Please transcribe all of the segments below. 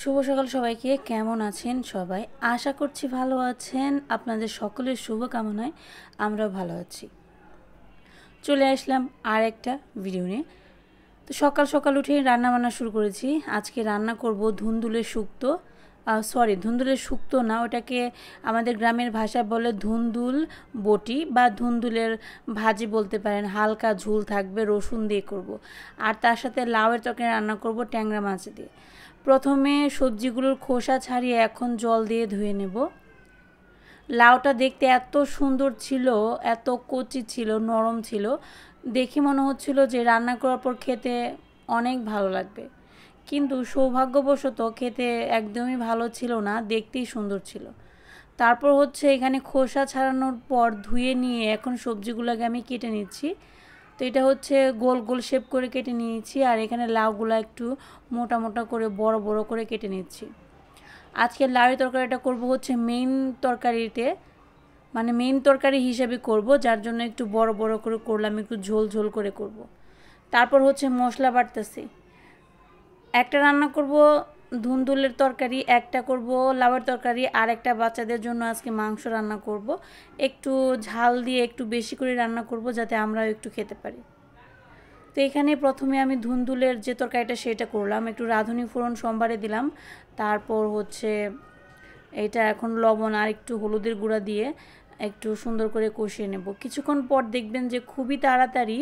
শুভ সকাল সবাইকে। কেমন আছেন সবাই? আশা করছি ভালো আছেন। আপনাদের সকলের শুভকামনায় আমরাও ভালো আছি। চলে আসলাম আর একটা ভিডিও নিয়ে। তো সকাল সকাল উঠে রান্না বান্না শুরু করেছি। আজকে রান্না করব ধুন্দুলের শুক্তো। ধুন্দুলের শুক্তো না, ওটাকে আমাদের গ্রামের ভাষায় বলে ধুন্দুল বটি বা ধুন্দুলের ভাজি বলতে পারেন। হালকা ঝোল থাকবে, রসুন দিয়ে করব। আর তার সাথে লাউয়ের তরকারি রান্না করব ট্যাংরা মাছ দিয়ে। প্রথমে সবজিগুলোর খোসা ছাড়িয়ে এখন জল দিয়ে ধুয়ে নেব। লাউটা দেখতে এত সুন্দর ছিল, এত কচি ছিল, নরম ছিল, দেখে মনে হচ্ছিল যে রান্না করার পর খেতে অনেক ভালো লাগবে। কিন্তু সৌভাগ্যবশত খেতে একদমই ভালো ছিল না, দেখতেই সুন্দর ছিল। তারপর এখানে খোসা ছাড়ানোর পর ধুয়ে নিয়ে এখন সবজিগুলোকে আমি কেটে নিচ্ছি। তো এটা গোল গোল শেপ করে কেটে নিয়েছি। আর এখানে লাউগুলো একটু মোটা মোটা করে বড় বড় করে কেটে নিচ্ছি। আজকে লাউয়ের তরকারিটা করব মেইন তরকারিতে, মানে মেইন তরকারি হিসেবে করব, যার জন্য একটু বড় বড় করে করলাম, একটু ঝোল ঝোল করে করব। তারপর মশলা বাটতেছি। একটা রান্না করব ধুন্দুলের তরকারি, একটা করব লাউয়ের তরকারি, আর একটা বাচ্চাদের জন্য আজকে মাংস রান্না করব। একটু ঝাল দিয়ে একটু বেশি করে রান্না করব যাতে আমরাও একটু খেতে পারি। তো এখানে প্রথমে আমি ধুন্দুলের যে তরকারিটা সেটা করলাম, একটু রাঁধুনি ফোড়ন সোমবারে দিলাম। তারপর এটা এখন লবণ আর একটু হলুদের গুঁড়া দিয়ে একটু সুন্দর করে কষিয়ে নেব। কিছুক্ষণ পর দেখবেন যে খুবই তাড়াতাড়ি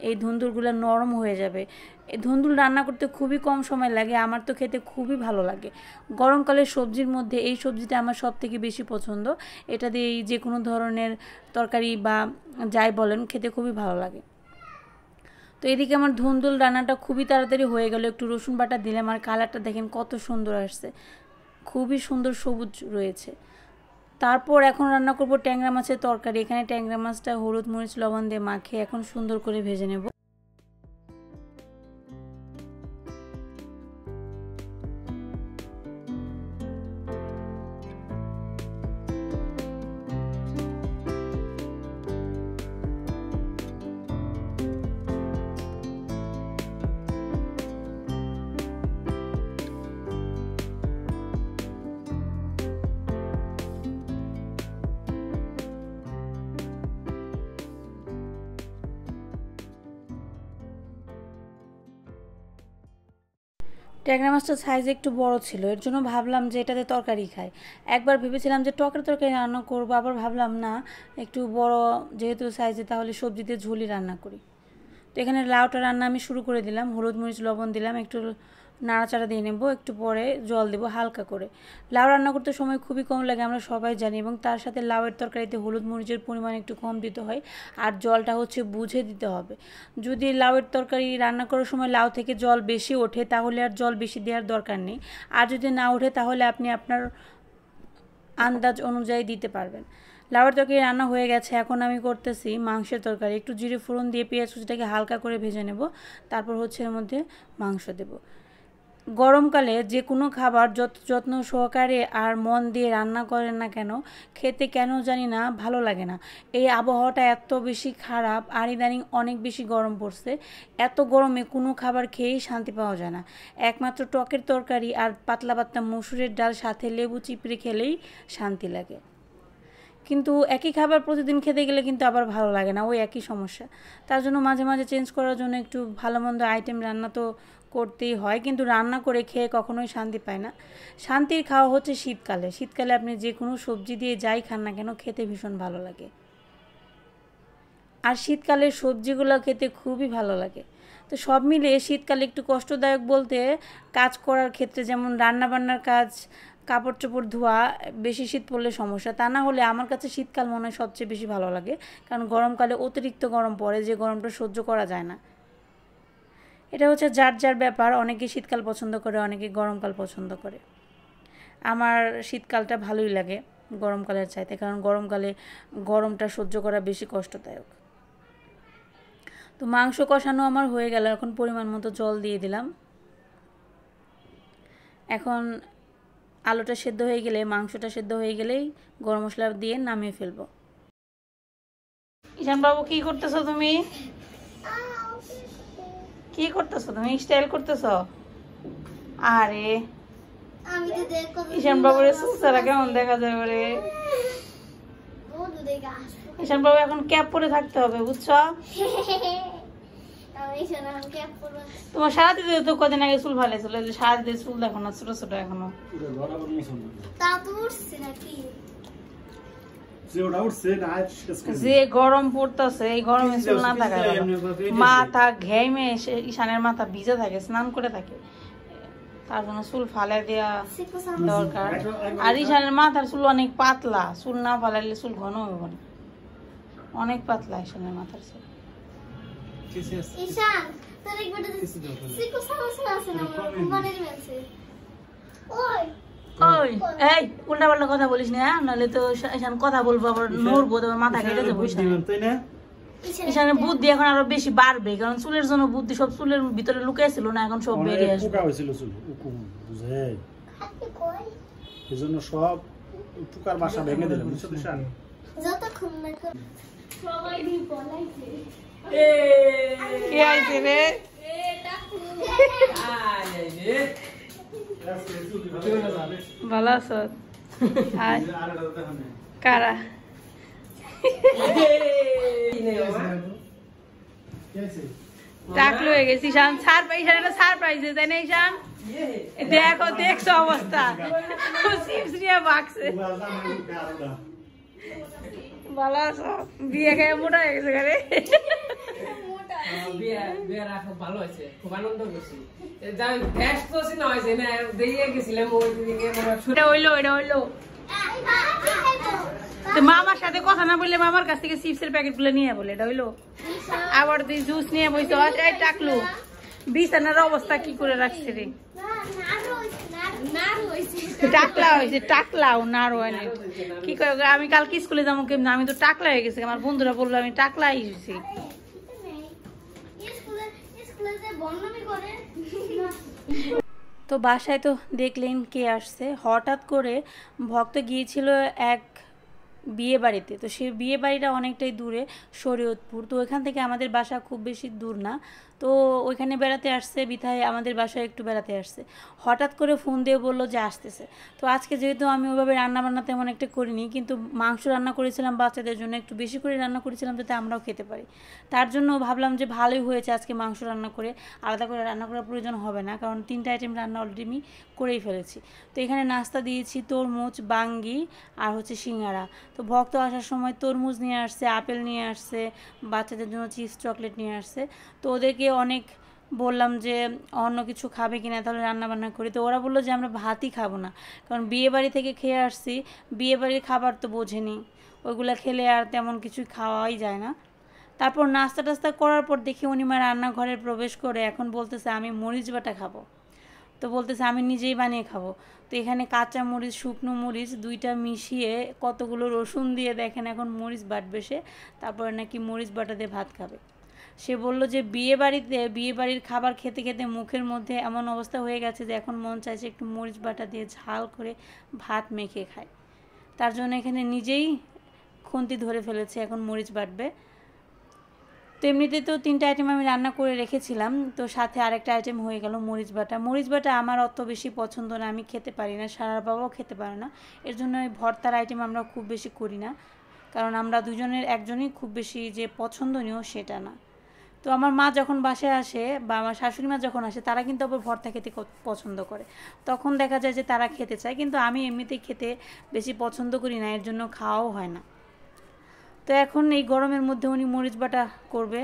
এই ধুন্দুলগুলো নরম হয়ে যাবে। এই ধুন্দুল রান্না করতে খুবই কম সময় লাগে, আমার তো খেতে খুবই ভালো লাগে। গরমকালের সবজির মধ্যে এই সবজিটা আমার সব থেকে বেশি পছন্দ। এটা দিয়ে যে কোনো ধরনের তরকারি বা যাই বলেন খেতে খুবই ভালো লাগে। তো এদিকে আমার ধুন্দুল রান্নাটা খুবই তাড়াতাড়ি হয়ে গেল। একটু রসুন বাটা দিলাম আর কালারটা দেখেন কত সুন্দর আসছে, খুবই সুন্দর সবুজ রয়েছে। তারপর এখন রান্না করব ট্যাংরা মাছের তরকারি। এখানে ট্যাংরা মাছটা হলুদ মরিচ লবণ দিয়ে মাখিয়ে এখন সুন্দর করে ভেজে নেব। ট্যাংরা মাছটার সাইজ একটু বড় ছিল, এর জন্য ভাবলাম যে এটাতে তরকারি খাই। একবার ভেবেছিলাম যে টকের তরকারি রান্না করবো, আবার ভাবলাম না, একটু বড় যেহেতু সাইজে তাহলে সবজিতে ঝোলই রান্না করি। তো এখানে লাউটা রান্না আমি শুরু করে দিলাম। হলুদ মরিচ লবণ দিলাম, একটু নাড়াচাড়া দিয়ে নেব, একটু পরে জল দেবো হালকা করে। লাউ রান্না করতে সময় খুবই কম লাগে, আমরা সবাই জানি, এবং তার সাথে লাউয়ের তরকারিতে হলুদ মরিচের পরিমাণ একটু কম দিতে হয়। আর জলটা বুঝে দিতে হবে। যদি লাউয়ের তরকারি রান্না করার সময় লাউ থেকে জল বেশি ওঠে তাহলে আর জল বেশি দেওয়ার দরকার নেই। আর যদি না ওঠে তাহলে আপনি আপনার আন্দাজ অনুযায়ী দিতে পারবেন। লাউয়ের তরকারি রান্না হয়ে গেছে, এখন আমি করতেছি মাংসের তরকারি। একটু জিরে ফোড়ন দিয়ে পেঁয়াজ কুচিটাকে হালকা করে ভেজে নেব। তারপর এর মধ্যে মাংস দেব। গরমকালে যে কোনো খাবার যত যত্ন সহকারে আর মন দিয়ে রান্না করেন না কেন, খেতে কেন জানি না ভালো লাগে না। এই আবহাওয়াটা এত বেশি খারাপ, আর ইদানিং অনেক বেশি গরম পড়ছে। এত গরমে কোনো খাবার খেয়েই শান্তি পাওয়া যায় না। একমাত্র টকের তরকারি আর পাতলা পাতলা মসুরের ডাল সাথে লেবু চিপড়ে খেলেই শান্তি লাগে। কিন্তু একই খাবার প্রতিদিন খেতে গেলে কিন্তু আবার ভালো লাগে না, ওই একই সমস্যা। তার জন্য মাঝে মাঝে চেঞ্জ করার জন্য একটু ভালো মন্দ আইটেম রান্না তো করতেই হয়, কিন্তু রান্না করে খেয়ে কখনোই শান্তি পায় না। শান্তির খাওয়া শীতকালে। শীতকালে আপনি যে কোনো সবজি দিয়ে যাই খান না কেন খেতে ভীষণ ভালো লাগে। আর শীতকালের সবজিগুলো খেতে খুবই ভালো লাগে। তো সব মিলিয়ে শীতকালে একটু কষ্টদায়ক বলতে, কাজ করার ক্ষেত্রে যেমন রান্নাবান্নার কাজ, কাপড় চোপড় ধোয়া, বেশি শীত পড়লে সমস্যা। তা না হলে আমার কাছে শীতকাল মনে হয় সবচেয়ে বেশি ভালো লাগে, কারণ গরমকালে অতিরিক্ত গরম পড়ে, যে গরমটা সহ্য করা যায় না। এটা যার যার ব্যাপার, অনেকে শীতকাল পছন্দ করে, অনেকে গরমকাল পছন্দ করে। আমার শীতকালটা ভালোই লাগে গরমকালের চাইতে, কারণ গরমকালে গরমটা সহ্য করা বেশি কষ্টদায়ক। তো মাংস কষানো আমার হয়ে গেল, এখন পরিমাণ মতো জল দিয়ে দিলাম। এখন আলুটা সেদ্ধ হয়ে গেলে, মাংসটা সেদ্ধ হয়ে গেলেই গরম মশলা দিয়ে নামিয়ে ফেলবো। ঈশান বাবু কি করতেছো তুমি? কি করতেছো তুমি? স্টাইল করতেছো? আরে ঈশান বাবুর চুল ছাড়া কেমন দেখা যাবে রে? ঈশান বাবু এখন ক্যাপ পরে থাকতে হবে, বুঝছো? তোমার সারাদিতে তো কদিন আগে চুল ফালাইছিল, সারাদিতে চুল দেখো না ছোট ছোট এখনো। যে গরম পড়তেছে, এই গরমে চুল না থাকা মাথা ঘেমে ঈশানের মাথা ভিজে থাকে, স্নান করে থাকে, তার জন্য চুল ফালাই দেওয়া দরকার। আর ঈশানের মাথার চুল অনেক পাতলা, চুল না ফালাইলে চুল ঘন হবে না, অনেক পাতলা ঈশানের মাথার চুল। ওই এই উল্টা পাল্টা কথা বলিস না, নাহলে তো ঈশান কথা বলবো আবার নড়বো, তোমার মাথা কেটে যাবো। ঈশানের বুদ্ধি এখন আরো বেশি বাড়বে, কারণ চুলের জন্য বুদ্ধি সব চুলের ভিতরে লুকিয়ে ছিল না, এখন সব বেরিয়ে আসবে। এজন্য সব টুকার বাসা ভেঙে দিলাম, বুঝছো ঈশান? কে আইছে রে? ভালো আছো? কারা? টাকলু হয়ে গেছি ঈশান, সারপ্রাইজ তাই না ঈশান? দেখো দেখছো অবস্থা, চিপস নিয়ে বাকছে। ভালো আছো? বিয়ে খেয়ে মোটা হয়ে গেছে ঘরে। ভালো হয়েছে, খুব আনন্দ করছি। ব্যস্ত ছিল না, দিয়ে গেছিলাম এটা হইলো মামার সাথে কথা না বললে মামার কাছ থেকে চিপসের প্যাকেট গুলো নিয়ে বলে এটা হইলো। আবার তুই জুস নিয়ে বইতে টাকলু, বিছানার অবস্থা কি করে রাখছে রে? টাকলা হয়েছে, টাকলাও নাড়ু হয়নি। কি করে আমি কালকে স্কুলে যাবো কেমন? আমি তো টাকলা হয়ে গেছি, আমার বন্ধুরা বললো আমি টাকলাই হয়েছি। তো বাসায় তো দেখলেন কে আসছে, হঠাৎ করে ভক্ত গিয়েছিল এক বিয়ে বাড়িতে। তো সেই বিয়ে বাড়িটা অনেকটাই দূরে, শরীয়তপুর। তো ওইখান থেকে আমাদের বাসা খুব বেশি দূর না, তো ওইখানে বেড়াতে আসছে বিধায় আমাদের বাসায় একটু বেড়াতে আসছে। হঠাৎ করে ফোন দিয়ে বললো যে আসতেছে। তো আজকে যেহেতু আমি ওইভাবে রান্নাবান্না তেমন একটা করিনি, কিন্তু মাংস রান্না করেছিলাম বাচ্চাদের জন্য, একটু বেশি করে রান্না করেছিলাম যাতে আমরাও খেতে পারি। তার জন্য ভাবলাম যে ভালোই হয়েছে আজকে মাংস রান্না করে, আলাদা করে রান্না করার প্রয়োজন হবে না, কারণ 3টা আইটেম রান্না অলরেডি আমি করেই ফেলেছি। তো এখানে নাস্তা দিয়েছি তরমুজ, বাঙ্গি আর হচ্ছে সিঙ্গারা। তো ভক্ত আসার সময় তরমুজ নিয়ে আসছে, আপেল নিয়ে আসছে, বাচ্চাদের জন্য চিপস চকলেট নিয়ে আসছে। তো ওদেরকে অনেক বললাম যে অন্য কিছু খাবে কিনা, তাহলে রান্নাবান্না করি। তো ওরা বললো যে আমরা ভাতই খাবো না, কারণ বিয়ে বাড়ি থেকে খেয়ে আসছি, বিয়ে বাড়ির খাবার তো বোঝেনি, ওইগুলো খেলে আর তেমন কিছুই খাওয়াই যায় না। তারপর নাস্তা টাস্তা করার পর দেখি উনিমা রান্নাঘরে প্রবেশ করে এখন বলতেছে আমি মরিচ বাটা খাবো। তো বলতেছে আমি নিজেই বানিয়ে খাবো। তো এখানে কাঁচা মরিচ, শুকনো মরিচ 2টা মিশিয়ে কতগুলো রসুন দিয়ে দেখেন এখন মরিচ বাটবে সে, তারপরে নাকি মরিচ বাটা দিয়ে ভাত খাবে। সে বলল যে বিয়ে বাড়ির খাবার খেতে খেতে মুখের মধ্যে এমন অবস্থা হয়ে গেছে যে এখন মন চাইছে একটু মরিচ বাটা দিয়ে ঝাল করে ভাত মেখে খায়। তার জন্য এখানে নিজেই খুন্তি ধরে ফেলেছে, এখন মরিচ বাটবে। তো এমনিতে তো 3টা আইটেম আমি রান্না করে রেখেছিলাম, তো সাথে আরেকটা আইটেম হয়ে গেল মরিচ বাটা। মরিচ বাটা আমার অত বেশি পছন্দ না, আমি খেতে পারি না, সারার বাবাও খেতে পারে না। এর জন্য ওই ভর্তার আইটেম আমরা খুব বেশি করি না, কারণ আমরা দুজনের একজনই খুব বেশি যে পছন্দনীয় সেটা না। তো আমার মা যখন বাসায় আসে বা আমার শাশুড়ি মা যখন আসে, তারা কিন্তু আবার ভর্তা খেতে পছন্দ করে, তখন দেখা যায় যে তারা খেতে চায়, কিন্তু আমি এমনিতেই খেতে বেশি পছন্দ করি না, এর জন্য খাওয়াও হয় না। তো এখন এই গরমের মধ্যে উনি মরিচ বাটা করবে।